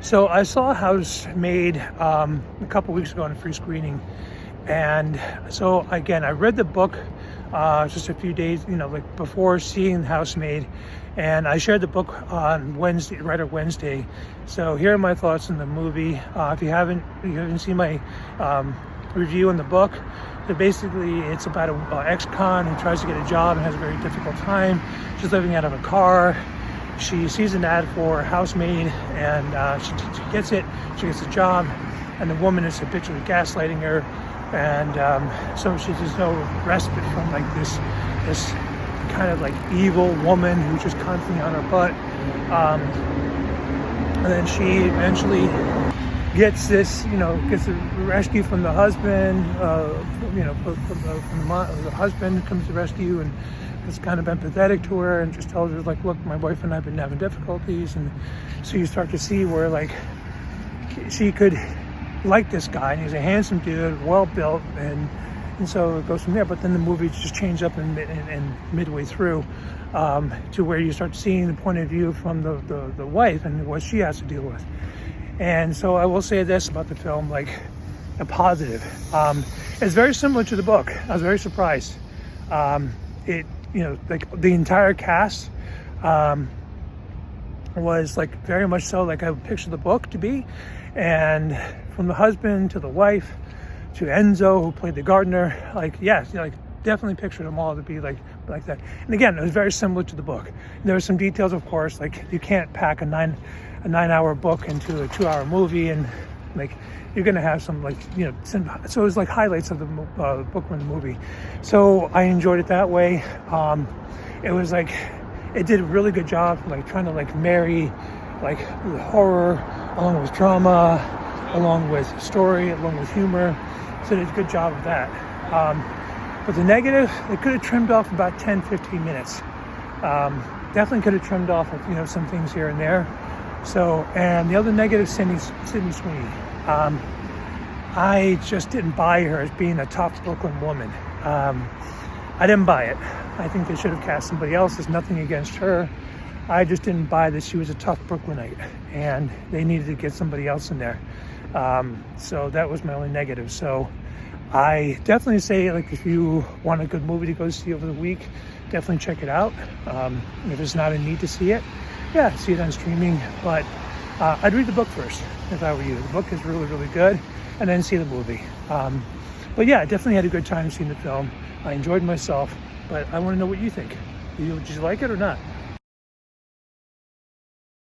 So I saw Housemaid a couple weeks ago on a free screening, and so again, I read the book just a few days, like before seeing Housemaid, and I shared the book on Wednesday, right at Wednesday. So here are my thoughts on the movie. If you haven't seen my review on the book, so basically it's about an ex-con who tries to get a job and has a very difficult time. She's living out of a car. She sees an ad for a housemaid, and she gets it. She gets a job, and the woman is habitually gaslighting her, and so there's no respite from like this kind of like evil woman who's just constantly on her butt. And then she eventually gets a rescue from the husband. From the husband comes to rescue and is kind of empathetic to her and just tells her, like, look, my wife and I have been having difficulties. And so you start to see where, like, she could like this guy, and he's a handsome dude, well built, and so it goes from there. But then the movie just changed up and midway through to where you start seeing the point of view from the wife and what she has to deal with. And so I will say this about the film, like a positive. It's very similar to the book. I was very surprised. Like the entire cast was like very much so like I would picture the book to be. And from the husband to the wife to Enzo, who played the gardener, definitely pictured them all to be like that. And again, it was very similar to the book. There were some details, of course, like you can't pack a 9-hour book into a 2-hour movie, and like you're gonna have some so it was like highlights of the book from the movie. So I enjoyed it that way. It was like it did a really good job like trying to like marry like horror along with drama, along with story, along with humor. So it did a good job of that. But the negative, they could have trimmed off about 10-15 minutes. Definitely could have trimmed off some things here and there. So, and the other negative, Sydney Sweeney. I just didn't buy her as being a tough Brooklyn woman. I didn't buy it. I think they should have cast somebody else. There's nothing against her. I just didn't buy that she was a tough Brooklynite, and they needed to get somebody else in there. So that was my only negative. So I definitely say, like, if you want a good movie to go see over the week, definitely check it out. If it's not a need to see it, see it on streaming. But I'd read the book first if I were you. The book is really, really good, and then see the movie. But yeah, I definitely had a good time seeing the film. I enjoyed myself, but I want to know what you think. Did you like it or not?